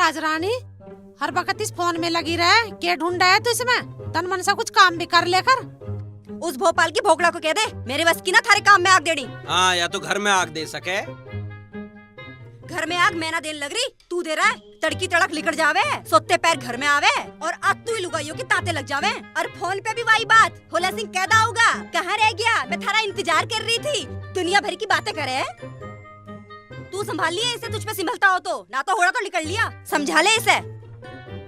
राजरानी, हर वक्त इस फोन में लगी रहे, के ढूंढा है तू इसमें? तन मन से कुछ काम भी कर लेकर। उस भोपाल की भोगड़ा को कह दे मेरे बस की ना थारे काम में आग देनी। हाँ, या तो घर में आग दे सके। घर में आग मैं ना देने लग रही, तू दे रहा है। तड़की तड़क लिकड़ जावे, सोते पैर घर में आवे और आग तू ही लुगाइयों के ताते लग जावे। और फोन पे भी वही बात, होला सिंह कैदा होगा, कहाँ रह गया, मैं थारा इंतजार कर रही थी। दुनिया भर की बातें करे। तू संभाल लिया इसे, तुझ पे संभलता हो तो, ना तो होड़ा तो निकल लिया। समझा ले इसे।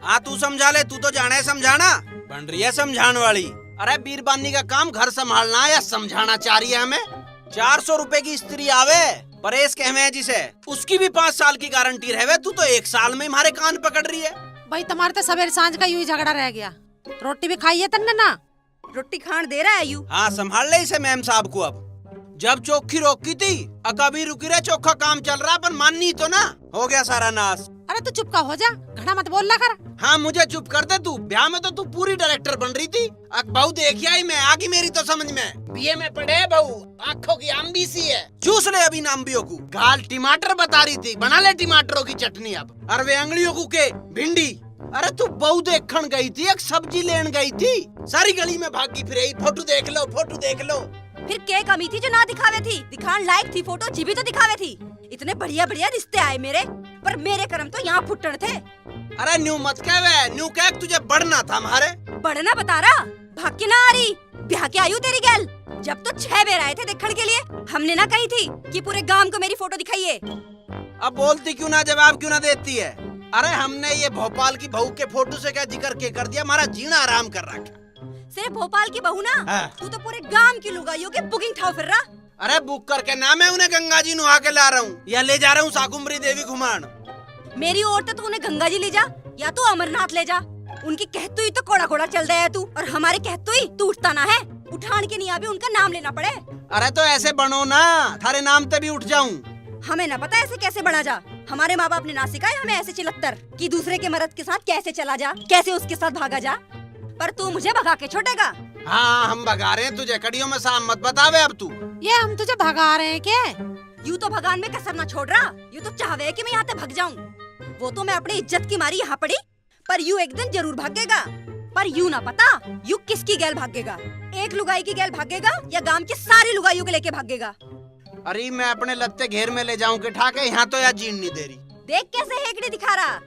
हाँ तू समझा ले, तू तो जाने समझाना बन रही है समझाने वाली। अरे बीरबानी का काम घर संभालना या समझाना चाह रही है हमें। 400 रुपए की स्त्री आवे, परेश कहवे है जिसे, उसकी भी 5 साल की गारंटी रहे, तू तो 1 साल में हमारे कान पकड़ रही है। भाई तुम्हारे तो सवेरे सांझ का यूं ही झगड़ा रह गया। रोटी भी खाई है तन्ने ना? रोटी खान दे रहा है यू। हाँ संभाल ले इसे मैम साहब को। अब जब चौखी रोकी थी, कभी रुकी रहे, चौखा काम चल रहा, पर माननी तो ना, हो गया सारा नाश। अरे तू चुप का हो जा, घड़ा मत बोल ला कर। हाँ मुझे चुप कर दे तू। ब्याह में तो तू पूरी डायरेक्टर बन रही थी। बहू देखी आई मैं, आगी मेरी तो समझ में। बीए में पढ़े बहू, आँखों की आंबी सी है, चूस ले अभी नाम्बियों को। गाल टमाटर बता रही थी, बना ले टमाटरों की चटनी अब। और वे अंगड़ियों को के भिंडी। अरे तू बहू देखन गई थी, एक सब्जी लेन गई थी, सारी गली में भागी फिर, फोटो देख लो, फोटो देख लो। फिर क्या कमी थी जो ना दिखावे थी? दिखान लायक थी फोटो, जी भी तो दिखावे थी। इतने बढ़िया बढ़िया रिश्ते आए मेरे, पर मेरे कर्म तो यहाँ फुटन थे। अरे न्यू मत कह, न्यू कह, तुझे बढ़ना था हमारे। बढ़ना बता रहा, भाग के ना आ रही, ब्याह के आयु तेरी गैल। जब तो 6 बेर आए थे देखने के लिए, हमने ना कही थी कि पूरे गांव को मेरी फोटो दिखाइए। अब बोलती क्यों ना, जवाब क्यों ना देती है? अरे हमने ये भोपाल की बहू के फोटो से क्या जिक्र के कर दिया, हमारा जीना आराम कर रखा। सिर्फ भोपाल की बहू ना, हाँ। तू तो पूरे गांव की लुगाइयों के बुकिंग ठाव फिर रहा। अरे बुक करके ना मैं उन्हें गंगा जी नुहा के ला रहा हूँ, या ले जा रहा हूँ शाकुंभरी देवी घुमान। मेरी ओर तो तू उन्हें गंगा जी ले जा, या तो अमरनाथ ले जा। उनकी कहतु ही तो कोड़ा कोड़ा चल रहा है तू, और हमारे कहतु ही तू उठता ना है। उठान के नहीं आवे उनका नाम लेना पड़े। अरे तो ऐसे बनो ना, थारे नाम पे भी उठ जाऊं। हमें ना पता ऐसे कैसे बना जा। हमारे माँ बाप ने ना सिखाया हमें ऐसे चिलत्तर कि दूसरे के मर्द के साथ कैसे चला जा, कैसे उसके साथ भागा जा। पर तू मुझे भगा के छोड़ेगा। हाँ हम भगा रहे हैं तुझे, कड़ियों में शाम मत बतावे अब तू। ये हम तुझे भगा रहे हैं क्या? यूँ तो भगवान में कसर ना छोड़ रहा, यूँ तो चाहवे कि मैं यहाँ से भाग जाऊँ। वो तो मैं अपनी इज्जत की मारी यहाँ पड़ी, पर यू एक दिन जरूर भागेगा। पर यू ना पता यू किसकी गैल भागेगा, एक लुगाई की गैल भागेगा या गांव के सारी लुगाइयों को लेके भागेगा। अरे मैं अपने लत्ते घेर में ले जाऊं के ठाके, यहाँ तो या जीन नहीं दे रही। देख कैसे हेकड़ी दिखा रहा,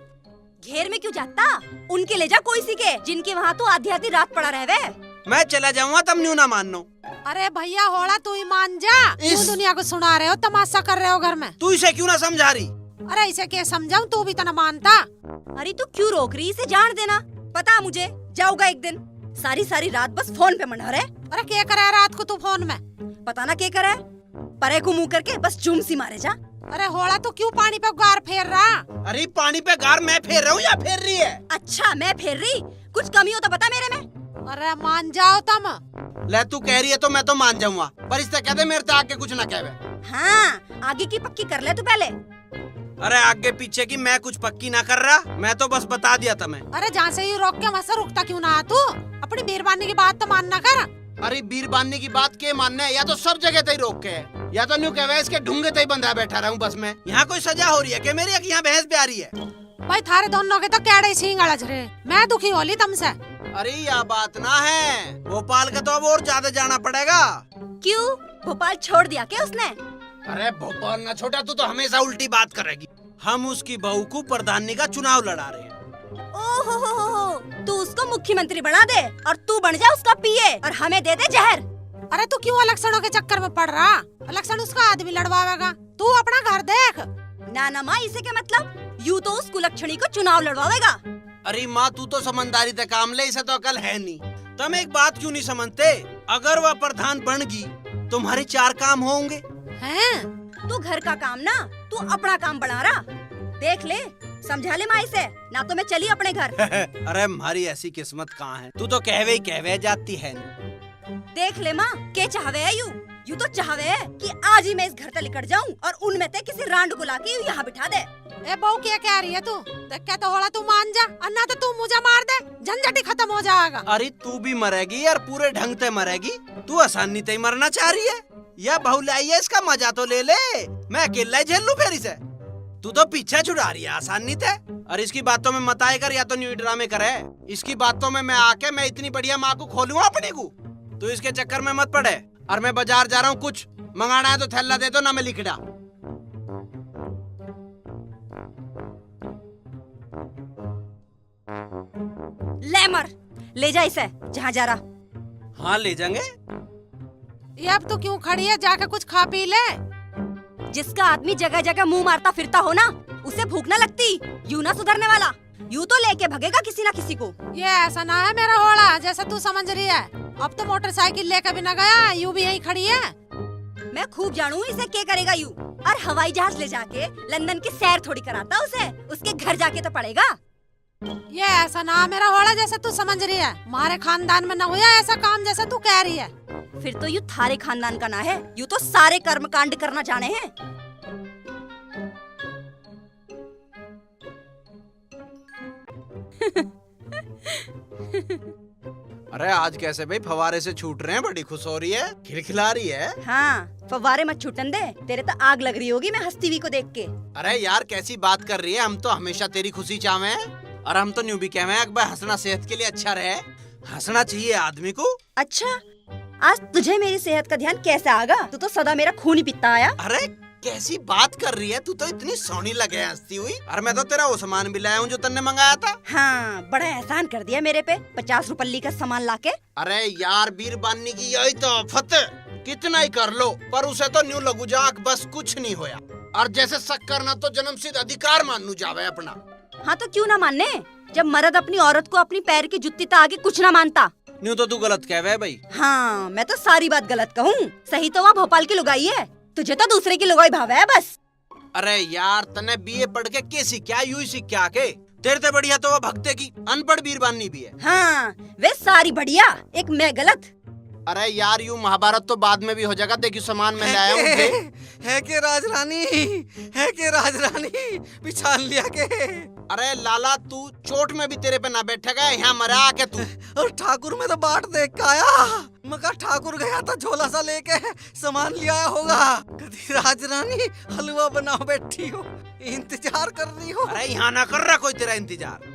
घेर में क्यों जाता? उनके ले जा कोई सी के, जिनके वहाँ तो आधी आधी रात पड़ा रहे। मैं चला जाऊंगा तब न्यू ना मानो। अरे भैया होड़ा तू ही मान जा, तू दुनिया को सुना रहे हो, तमाशा कर रहे हो घर में। तू इसे क्यों ना समझा रही? अरे इसे क्या समझाऊं, तू भी तो न मानता। अरे तू क्यों रोक रही, इसे जान देना। पता मुझे जाऊंगा एक दिन, सारी सारी रात बस फोन पे मना रहे। अरे क्या करे रात को तू फोन में? पता ना क्या करे, परे को मुंह करके बस चुम सी मारे जा। अरे होड़ा तू क्यों पानी पे गार फेर रहा? अरे पानी पे गार मैं फेर रहा हूँ या फेर रही है? अच्छा मैं फेर रही, कुछ कमी हो तो बता मेरे में। अरे मान जाओ तुम। ले तू कह रही है तो मैं तो मान जाऊंगा, पर इससे कह दे मेरे से आगे कुछ ना कहवे। हाँ आगे की पक्की कर ले तू पहले। अरे आगे पीछे की मैं कुछ पक्की ना कर रहा, मैं तो बस बता दिया था मैं। अरे जहाँ से ही रोक के वहाँ से रुकता क्यों ना तू? अपनी बीरबानी की बात तो मानना कर। अरे बीरबानी की बात के मानने, या तो सब जगह तय रोक के, या तो न्यू कहवे इसके ढूंगे तय बंधा बैठा रहूं बस मैं। यहाँ कोई सजा हो रही है कि मेरी, यहाँ बहस भी आ रही है? भाई थारे दोनों के तो कैडे सींग अड़ज रहे, मैं दुखी होली तुमसे। अरे यह बात ना है, भोपाल का तो अब और ज्यादा जाना पड़ेगा। क्यों, भोपाल छोड़ दिया क्या उसने? अरे भोपाल ना छोटा, तू तो हमेशा उल्टी बात करेगी। हम उसकी बहू को प्रधानी का चुनाव लड़ा रहे हैं। ओहो, तू उसको मुख्यमंत्री बना दे और तू बन जा उसका पीए और हमें दे दे जहर। अरे तू क्यों इलेक्शनों के चक्कर में पड़ रहा? इलेक्शन उसका आदमी लड़वाएगा, तू अपना घर देख। ना ना माँ, इसे क्या मतलब? यू तो उस कुलक्षणी को चुनाव लड़वाएगा। अरे माँ तू तो समझदारी से काम ले, इसे तो अकल है नहीं। तुम एक बात क्यों नहीं समझते, अगर वह प्रधान बनगी तुम्हारे 4 काम होंगे। हैं? तू घर का काम ना, तू अपना काम बढ़ा रहा। देख ले, समझा ले माँ इसे, ना तो मैं चली अपने घर। अरे हमारी ऐसी किस्मत कहाँ है, तू तो कहवे जाती है। देख ले माँ, के चाहवे है यू तो चाहवे है कि आज ही मैं इस घर से निकल जाऊँ और उनमें से किसी रांड को लाके यहाँ बिठा दे। ए बहू क्या कह रही है तू? देख क्या तो होला, तू मान जा, अन्ना तो तू मुझे मार दे, झंझट ही खत्म हो जाएगा। अरे तू भी मरेगी यार, पूरे ढंग से मरेगी। तू आसानी से मरना चाह रही है, या बहू लाई है, इसका मजा तो ले ले। मैं अकेला झेल लूं फिर इसे। तू तो पीछे छुड़ा रही है आसान नहीं थे। और इसकी बातों में मत आए कर, या तो न्यू ड्रामे करे। इसकी बातों में मैं आके मैं इतनी बढ़िया माँ को खोलूँ अपने को। तू इसके चक्कर में मत पड़े। और मैं बाजार जा रहा हूँ, कुछ मंगाना है तो थैला दे दो ना, मैं लिख डा। ले मर, ले जा इसे जहाँ जा रहा। हाँ ले जाएंगे। ये अब तू क्यों खड़ी है, जाके कुछ खा पी ले। जिसका आदमी जगह जगह मुंह मारता फिरता हो ना, उसे भूख न लगती। यूं ना सुधरने वाला, यूं तो लेके भगेगा किसी ना किसी को। ये ऐसा ना है मेरा होड़ा जैसा तू समझ रही है। अब तो मोटरसाइकिल लेकर भी न गया, यूं भी यहीं खड़ी है। मैं खूब जानू इसे क्या करेगा यूं। और हवाई जहाज ले जाके लंदन की सैर थोड़ी कराता उसे, उसके घर जाके तो पड़ेगा। ये ऐसा ना है मेरा होड़ा जैसा तू समझ रही है। हमारे खानदान में न हुआ ऐसा काम जैसा तू कह रही है। फिर तो यूं थारे खानदान का ना है, यूं तो सारे कर्म कांड करना जाने हैं। अरे आज कैसे भाई फवारे से छूट रहे हैं, बड़ी खुश हो रही है, खिलखिला रही है। हाँ, फव्वारे मत छूटन दे, तेरे तो आग लग रही होगी मैं हंसती हुई को देख के। अरे यार कैसी बात कर रही है, हम तो हमेशा तेरी खुशी चाहे। और हम तो न्यू भी कहे हैं भाई हंसना सेहत के लिए अच्छा रहे, हंसना चाहिए आदमी को। अच्छा, आज तुझे मेरी सेहत का ध्यान कैसे आगा? तू तो सदा मेरा खून ही पीता आया। अरे कैसी बात कर रही है, तू तो इतनी सोनी लगे हंसती हुई। और मैं तो तेरा वो सामान भी लाया हूँ जो तन्ने मंगाया था। हाँ, बड़ा एहसान कर दिया मेरे पे, 50 रुपये का सामान लाके। अरे यार बीर बानी की यही तो आफत, कितना ही कर लो पर उसे तो न्यू लगू जाक बस कुछ नहीं होया। और जैसे शक करना तो जन्मसिद्ध अधिकार मानू जावे अपना। हाँ तो क्यों ना मानने, जब मर्द अपनी औरत को अपनी पैर की जुत्ती तक आगे कुछ ना मानता। न्यू तो तू गलत कह रहा भाई। हाँ, मैं तो सारी बात गलत कहूँ। सही तो वहाँ भोपाल की लुगाई है, तुझे तो दूसरे की लुगाई भाव है बस। अरे यार तने बीए पढ़ के कैसी क्या यू सीख क्या के, तेरे से बढ़िया तो वो भक्ते की अनपढ़ बीरबानी भी है। हाँ, वे सारी बढ़िया, एक मैं गलत। अरे यार यूं महाभारत तो बाद में भी हो जाएगा, देखियो सामान में लाया हूँ। है के राजरानी, है के राजरानी, पिछान लिया के। अरे लाला तू चोट में भी तेरे पे ना बैठेगा, यहाँ मरा के तू। और ठाकुर में तो बाट देख के आया, मगर ठाकुर गया था झोला सा लेके सामान ले आया होगा। कभी राजरानी हलवा बनाओ बैठी हो, इंतजार कर रही हो। अरे यहाँ ना कर रहा कोई तेरा इंतजार,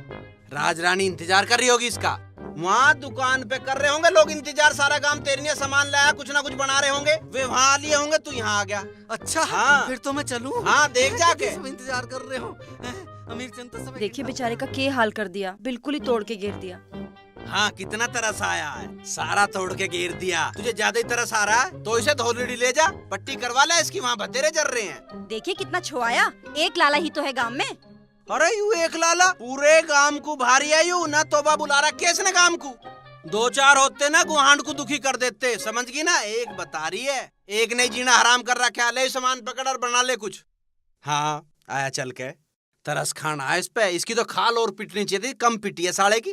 राजरानी इंतजार कर रही होगी इसका। वहाँ दुकान पे कर रहे होंगे लोग इंतजार, सारा काम तेरे लिए सामान लाया कुछ ना कुछ बना रहे होंगे, वे वहाँ लिए होंगे, तू यहाँ आ गया। अच्छा हाँ। फिर तो मैं चलूं। हाँ देख जाके। सब इंतजार कर रहे हो। अमीर चंद तो सब देखिए बेचारे का क्या हाल कर दिया, बिल्कुल ही तोड़ के गिर दिया। हाँ कितना तरस आया है, सारा तोड़ के घेर दिया। तुझे ज्यादा ही तरस आ रहा है तो इसे धोलड़ी ले जा, पट्टी करवा ले इसकी, वहाँ भतेरे जल रहे हैं। देखिए कितना छुआया, एक लाला ही तो है गांव में। अरे यू एक लाला पूरे गांव को भारी है, यू ना तोबा बुला रहा किसने गांव को। 2-4 होते ना गुहांड को दुखी कर देते, समझ गई ना। एक बता रही है, एक ने जीना हराम कर रखा, ले सामान पकड़ और बना ले कुछ। हाँ आया चल के, तरस खाना है इस पे, इसकी तो खाल और पिटनी चाहिए थी, कम पिटी है साले की।